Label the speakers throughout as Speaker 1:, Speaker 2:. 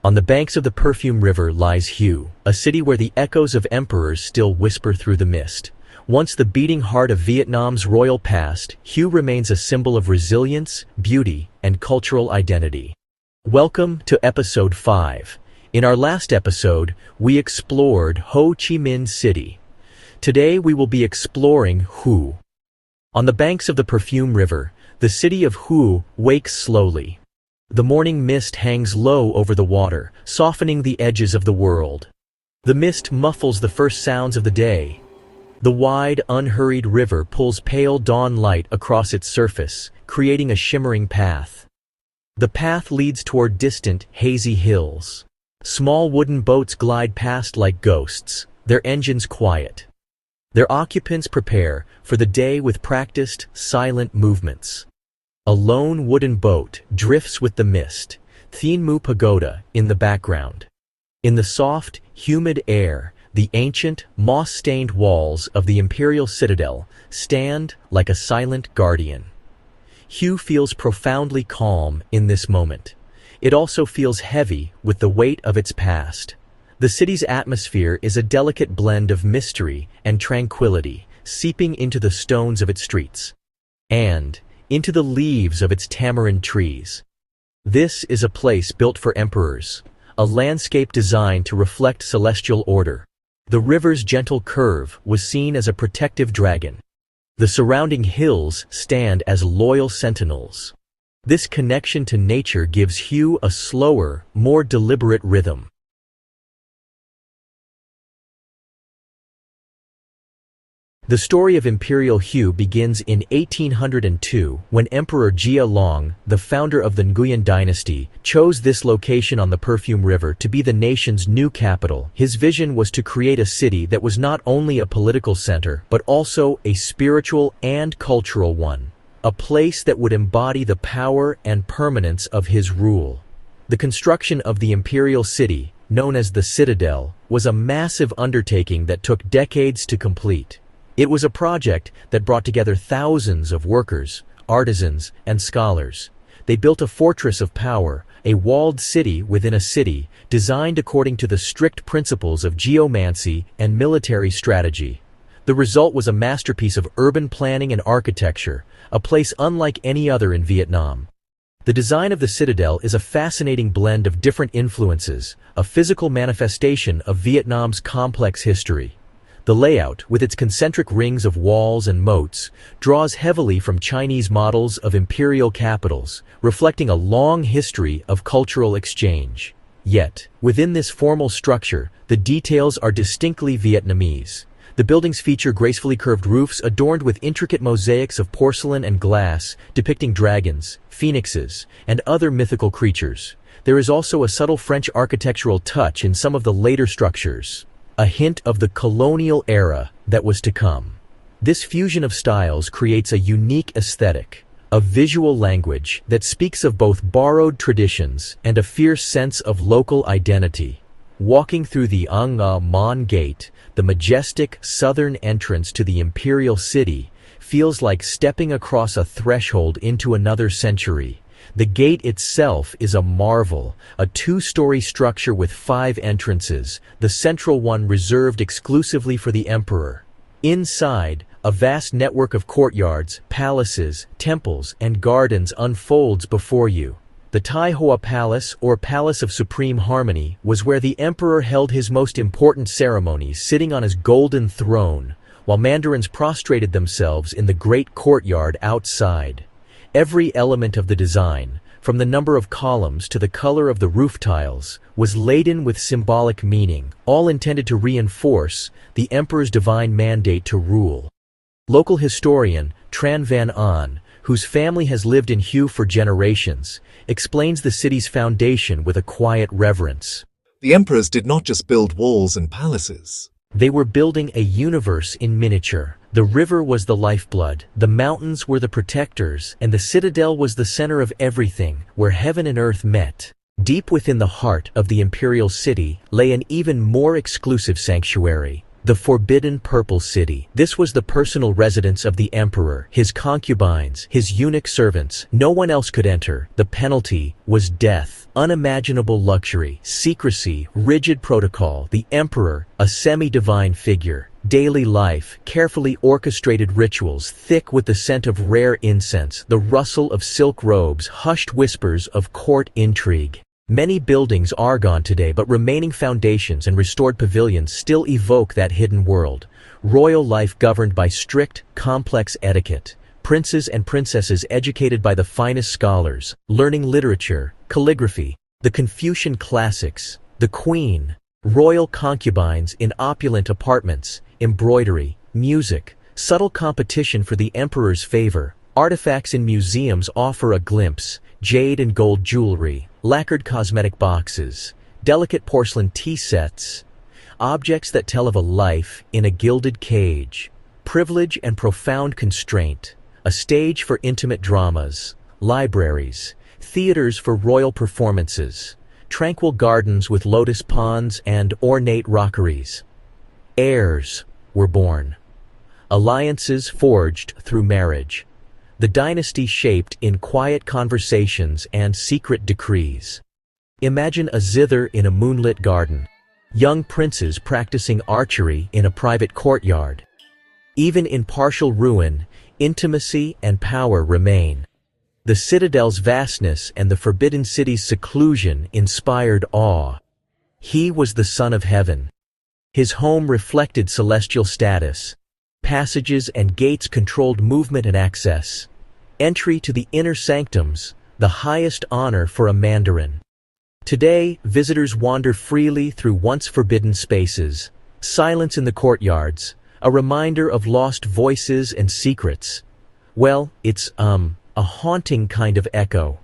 Speaker 1: On the banks of the Perfume River lies Hue, a city where the echoes of emperors still whisper through the mist. Once the beating heart of Vietnam's royal past, Hue remains a symbol of resilience, beauty, and cultural identity. Welcome to Episode 5. In our last episode, we explored Ho Chi Minh City. Today we will be exploring Hue. On the banks of the Perfume River, the city of Hue wakes slowly. The morning mist hangs low over the water, softening the edges of the world. The mist muffles the first sounds of the day. The wide, unhurried river pulls pale dawn light across its surface, creating a shimmering path. The path leads toward distant, hazy hills. Small wooden boats glide past like ghosts, their engines quiet. Their occupants prepare for the day with practiced, silent movements. A lone wooden boat drifts with the mist, Thien Mu Pagoda in the background. In the soft, humid air, the ancient, moss-stained walls of the imperial citadel stand like a silent guardian. Hue feels profoundly calm in this moment. It also feels heavy with the weight of its past. The city's atmosphere is a delicate blend of mystery and tranquility, seeping into the stones of its streets. And into the leaves of its tamarind trees. This is a place built for emperors, a landscape designed to reflect celestial order. The river's gentle curve was seen as a protective dragon. The surrounding hills stand as loyal sentinels. This connection to nature gives Hue a slower, more deliberate rhythm. The story of Imperial Hue begins in 1802 when Emperor Jia Long, the founder of the Nguyen dynasty, chose this location on the Perfume River to be the nation's new capital. His vision was to create a city that was not only a political center but also a spiritual and cultural one, a place that would embody the power and permanence of his rule. The construction of the imperial city, known as the Citadel, was a massive undertaking that took decades to complete. It was a project that brought together thousands of workers, artisans, and scholars. They built a fortress of power, a walled city within a city, designed according to the strict principles of geomancy and military strategy. The result was a masterpiece of urban planning and architecture, a place unlike any other in Vietnam. The design of the citadel is a fascinating blend of different influences, a physical manifestation of Vietnam's complex history. The layout, with its concentric rings of walls and moats, draws heavily from Chinese models of imperial capitals, reflecting a long history of cultural exchange. Yet, within this formal structure, the details are distinctly Vietnamese. The buildings feature gracefully curved roofs adorned with intricate mosaics of porcelain and glass, depicting dragons, phoenixes, and other mythical creatures. There is also a subtle French architectural touch in some of the later structures, a hint of the colonial era that was to come. This fusion of styles creates a unique aesthetic, a visual language that speaks of both borrowed traditions and a fierce sense of local identity. Walking through the Ang Nga Mon Gate, the majestic southern entrance to the imperial city, feels like stepping across a threshold into another century. The gate itself is a marvel, a two-story structure with 5 entrances, the central one reserved exclusively for the emperor. Inside, a vast network of courtyards, palaces, temples, and gardens unfolds before you. The Tai Hoa Palace, or Palace of Supreme Harmony, was where the emperor held his most important ceremonies, sitting on his golden throne, while mandarins prostrated themselves in the great courtyard outside. Every element of the design, from the number of columns to the color of the roof tiles, was laden with symbolic meaning, all intended to reinforce the emperor's divine mandate to rule. Local historian Tran Van An, whose family has lived in Hue for generations, explains the city's foundation with a quiet reverence.
Speaker 2: The emperors did not just build walls and palaces.
Speaker 1: They were building a universe in miniature. The river was the lifeblood, the mountains were the protectors, and the citadel was the center of everything, where heaven and earth met. Deep within the heart of the imperial city lay an even more exclusive sanctuary, the Forbidden Purple City. This was the personal residence of the emperor, his concubines, his eunuch servants. No one else could enter. The penalty was death. Unimaginable luxury, secrecy, rigid protocol, the emperor, a semi-divine figure, daily life, carefully orchestrated rituals thick with the scent of rare incense, the rustle of silk robes, hushed whispers of court intrigue. Many buildings are gone today, but remaining foundations and restored pavilions still evoke that hidden world. Royal life governed by strict, complex etiquette. Princes and princesses educated by the finest scholars, learning literature, calligraphy, the Confucian classics, the queen, royal concubines in opulent apartments, embroidery, music, subtle competition for the emperor's favor. Artifacts in museums offer a glimpse: jade and gold jewelry, lacquered cosmetic boxes, delicate porcelain tea sets, objects that tell of a life in a gilded cage, privilege and profound constraint, a stage for intimate dramas, libraries, theaters for royal performances, tranquil gardens with lotus ponds and ornate rockeries. Heirs were born. Alliances forged through marriage. The dynasty shaped in quiet conversations and secret decrees. Imagine a zither in a moonlit garden. Young princes practicing archery in a private courtyard. Even in partial ruin, intimacy and power remain. The citadel's vastness and the forbidden city's seclusion inspired awe. He was the Son of Heaven. His home reflected celestial status. Passages and gates controlled movement and access. Entry to the inner sanctums, the highest honor for a mandarin. Today, visitors wander freely through once forbidden spaces. Silence in the courtyards, a reminder of lost voices and secrets. Well, it's, a haunting kind of echo.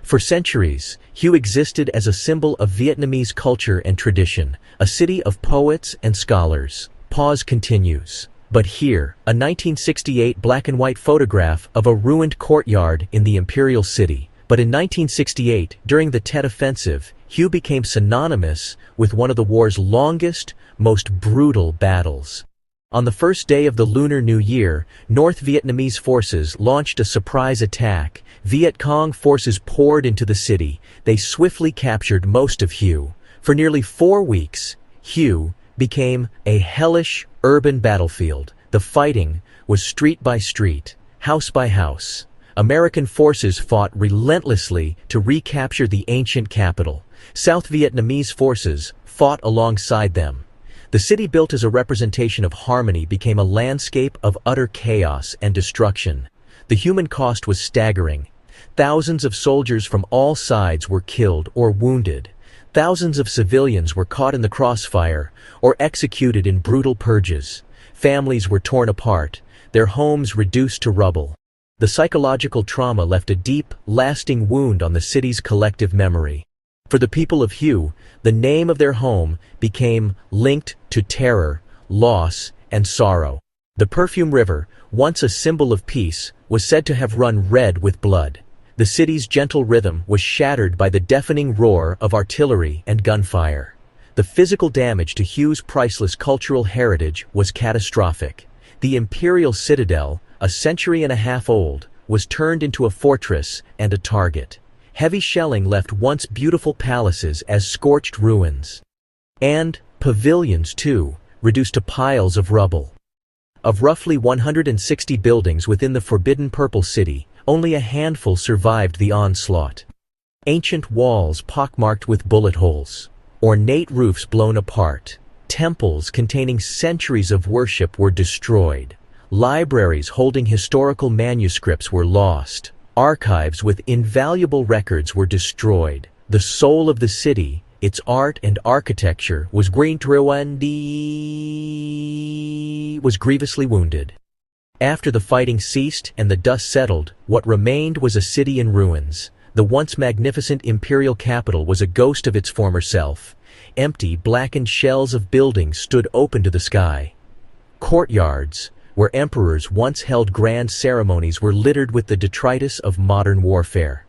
Speaker 1: For centuries, Hue existed as a symbol of Vietnamese culture and tradition, a city of poets and scholars. Pause continues. But here, a 1968 black-and-white photograph of a ruined courtyard in the imperial city. But in 1968, during the Tet Offensive, Hue became synonymous with one of the war's longest, most brutal battles. On the first day of the Lunar New Year, North Vietnamese forces launched a surprise attack. Viet Cong forces poured into the city. They swiftly captured most of Hue. For nearly 4 weeks, Hue became a hellish urban battlefield. The fighting was street by street, house by house. American forces fought relentlessly to recapture the ancient capital. South Vietnamese forces fought alongside them. The city, built as a representation of harmony, became a landscape of utter chaos and destruction. The human cost was staggering. Thousands of soldiers from all sides were killed or wounded. Thousands of civilians were caught in the crossfire or executed in brutal purges. Families were torn apart, their homes reduced to rubble. The psychological trauma left a deep, lasting wound on the city's collective memory. For the people of Hue, the name of their home became linked to terror, loss, and sorrow. The Perfume River, once a symbol of peace, was said to have run red with blood. The city's gentle rhythm was shattered by the deafening roar of artillery and gunfire. The physical damage to Hue's priceless cultural heritage was catastrophic. The imperial citadel, a century and a half old, was turned into a fortress and a target. Heavy shelling left once beautiful palaces as scorched ruins. And pavilions, too, reduced to piles of rubble. Of roughly 160 buildings within the Forbidden Purple City, only a handful survived the onslaught. Ancient walls pockmarked with bullet holes. Ornate roofs blown apart. Temples containing centuries of worship were destroyed. Libraries holding historical manuscripts were lost. Archives with invaluable records were destroyed. The soul of the city, its art and architecture, was grievously wounded. After the fighting ceased and the dust settled, what remained was a city in ruins. The once magnificent imperial capital was a ghost of its former self. Empty, blackened shells of buildings stood open to the sky. Courtyards, where emperors once held grand ceremonies, were littered with the detritus of modern warfare.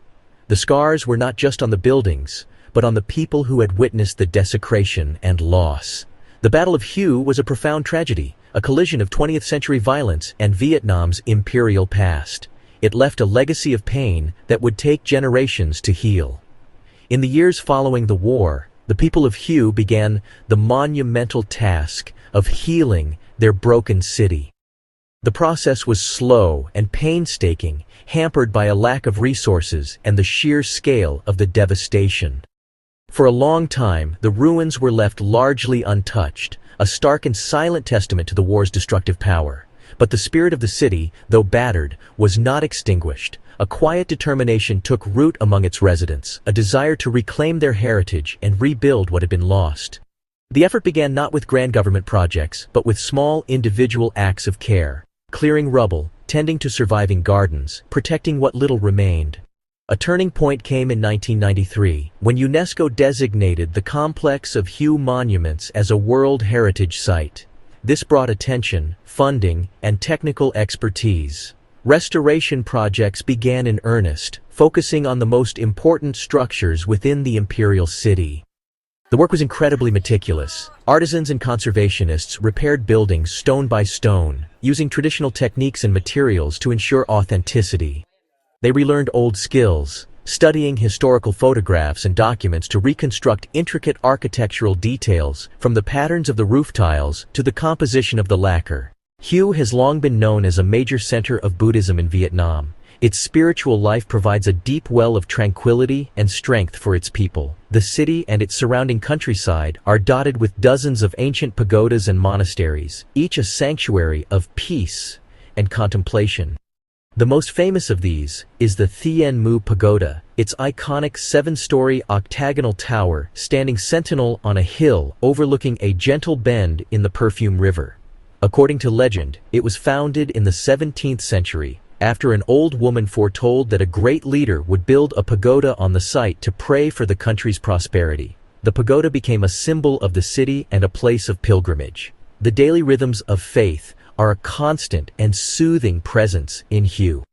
Speaker 1: The scars were not just on the buildings, but on the people who had witnessed the desecration and loss. The Battle of Hue was a profound tragedy, a collision of 20th-century violence and Vietnam's imperial past. It left a legacy of pain that would take generations to heal. In the years following the war, the people of Hue began the monumental task of healing their broken city. The process was slow and painstaking, hampered by a lack of resources and the sheer scale of the devastation. For a long time, the ruins were left largely untouched, a stark and silent testament to the war's destructive power. But the spirit of the city, though battered, was not extinguished. A quiet determination took root among its residents, a desire to reclaim their heritage and rebuild what had been lost. The effort began not with grand government projects, but with small individual acts of care, clearing rubble, tending to surviving gardens, protecting what little remained. A turning point came in 1993, when UNESCO designated the complex of Hue monuments as a World Heritage Site. This brought attention, funding, and technical expertise. Restoration projects began in earnest, focusing on the most important structures within the imperial city. The work was incredibly meticulous. Artisans and conservationists repaired buildings stone by stone, using traditional techniques and materials to ensure authenticity. They relearned old skills, studying historical photographs and documents to reconstruct intricate architectural details, from the patterns of the roof tiles to the composition of the lacquer. Hue has long been known as a major center of Buddhism in Vietnam. Its spiritual life provides a deep well of tranquility and strength for its people. The city and its surrounding countryside are dotted with dozens of ancient pagodas and monasteries, each a sanctuary of peace and contemplation. The most famous of these is the Thien Mu Pagoda, its iconic 7-story octagonal tower standing sentinel on a hill overlooking a gentle bend in the Perfume River. According to legend, it was founded in the 17th century, after an old woman foretold that a great leader would build a pagoda on the site to pray for the country's prosperity. The pagoda became a symbol of the city and a place of pilgrimage. The daily rhythms of faith are a constant and soothing presence in Hue.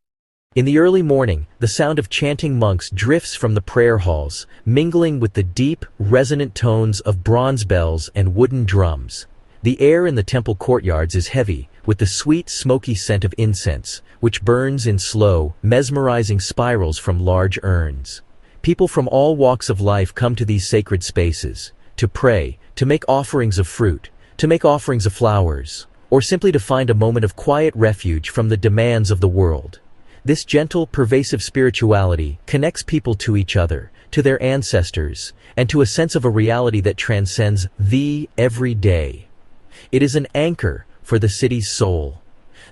Speaker 1: In the early morning, the sound of chanting monks drifts from the prayer halls, mingling with the deep, resonant tones of bronze bells and wooden drums. The air in the temple courtyards is heavy, with the sweet, smoky scent of incense, which burns in slow, mesmerizing spirals from large urns. People from all walks of life come to these sacred spaces, to pray, to make offerings of fruit, to make offerings of flowers, or simply to find a moment of quiet refuge from the demands of the world. This gentle, pervasive spirituality connects people to each other, to their ancestors, and to a sense of a reality that transcends the everyday. It is an anchor for the city's soul.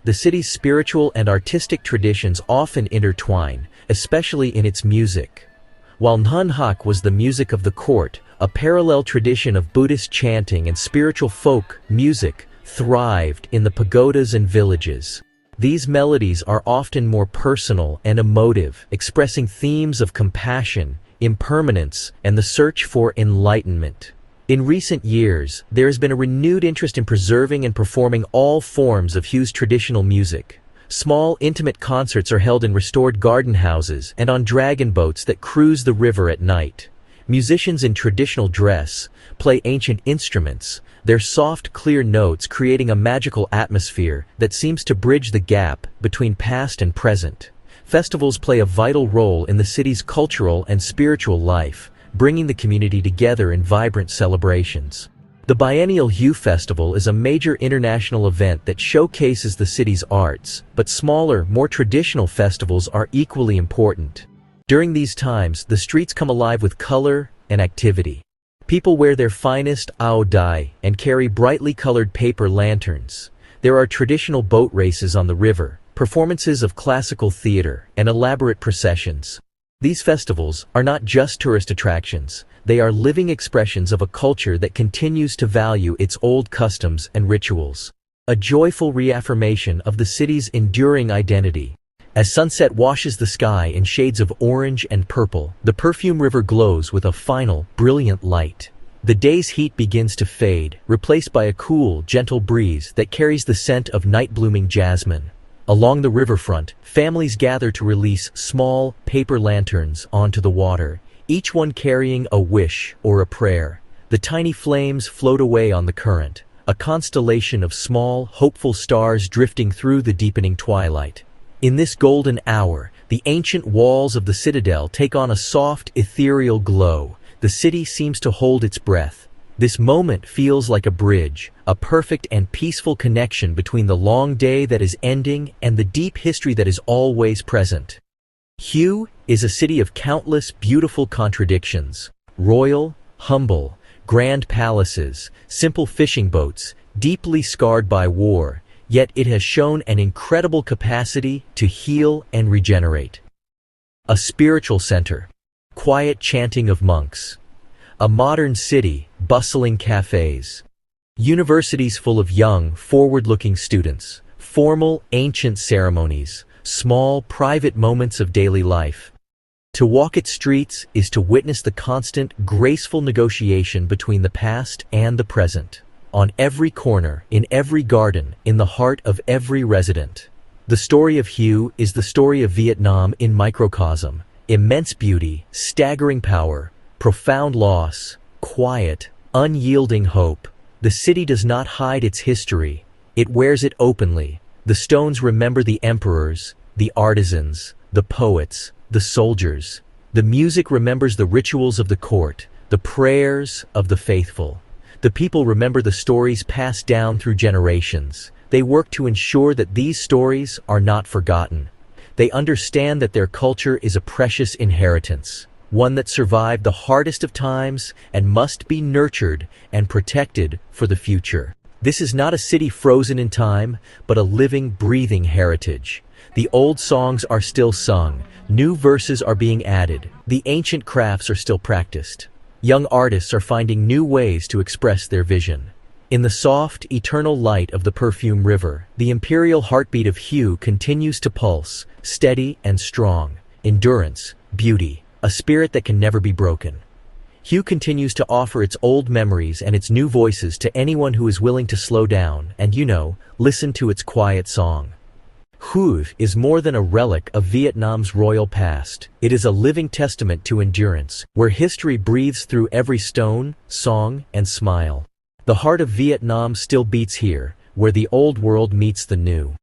Speaker 1: The city's spiritual and artistic traditions often intertwine, especially in its music. While Nhun Hak was the music of the court, a parallel tradition of Buddhist chanting and spiritual folk music thrived in the pagodas and villages. These melodies are often more personal and emotive, expressing themes of compassion, impermanence, and the search for enlightenment. In recent years, there has been a renewed interest in preserving and performing all forms of Hue's traditional music. Small, intimate concerts are held in restored garden houses and on dragon boats that cruise the river at night. Musicians in traditional dress play ancient instruments, their soft, clear notes creating a magical atmosphere that seems to bridge the gap between past and present. Festivals play a vital role in the city's cultural and spiritual life, bringing the community together in vibrant celebrations. The biennial Hue Festival is a major international event that showcases the city's arts, but smaller, more traditional festivals are equally important. During these times, the streets come alive with color and activity. People wear their finest ao dai and carry brightly colored paper lanterns. There are traditional boat races on the river, performances of classical theater, and elaborate processions. These festivals are not just tourist attractions, they are living expressions of a culture that continues to value its old customs and rituals. A joyful reaffirmation of the city's enduring identity. As sunset washes the sky in shades of orange and purple, the Perfume River glows with a final, brilliant light. The day's heat begins to fade, replaced by a cool, gentle breeze that carries the scent of night-blooming jasmine. Along the riverfront, families gather to release small, paper lanterns onto the water, each one carrying a wish or a prayer. The tiny flames float away on the current, a constellation of small, hopeful stars drifting through the deepening twilight. In this golden hour, the ancient walls of the citadel take on a soft, ethereal glow. The city seems to hold its breath. This moment feels like a bridge, a perfect and peaceful connection between the long day that is ending and the deep history that is always present. Hue is a city of countless beautiful contradictions. Royal, humble, grand palaces, simple fishing boats, deeply scarred by war, yet it has shown an incredible capacity to heal and regenerate. A spiritual center. Quiet chanting of monks. A modern city, bustling cafes. Universities full of young, forward-looking students. Formal, ancient ceremonies. Small, private moments of daily life. To walk its streets is to witness the constant, graceful negotiation between the past and the present. On every corner, in every garden, in the heart of every resident. The story of Hue is the story of Vietnam in microcosm. Immense beauty, staggering power, profound loss, quiet, unyielding hope. The city does not hide its history. It wears it openly. The stones remember the emperors, the artisans, the poets, the soldiers. The music remembers the rituals of the court, the prayers of the faithful. The people remember the stories passed down through generations. They work to ensure that these stories are not forgotten. They understand that their culture is a precious inheritance, one that survived the hardest of times and must be nurtured and protected for the future. This is not a city frozen in time, but a living, breathing heritage. The old songs are still sung, new verses are being added, the ancient crafts are still practiced. Young artists are finding new ways to express their vision. In the soft, eternal light of the Perfume River, the imperial heartbeat of Hue continues to pulse, steady and strong. Endurance, beauty, a spirit that can never be broken. Hue continues to offer its old memories and its new voices to anyone who is willing to slow down and, listen to its quiet song. Hue is more than a relic of Vietnam's royal past. It is a living testament to endurance, where history breathes through every stone, song, and smile. The heart of Vietnam still beats here, where the old world meets the new.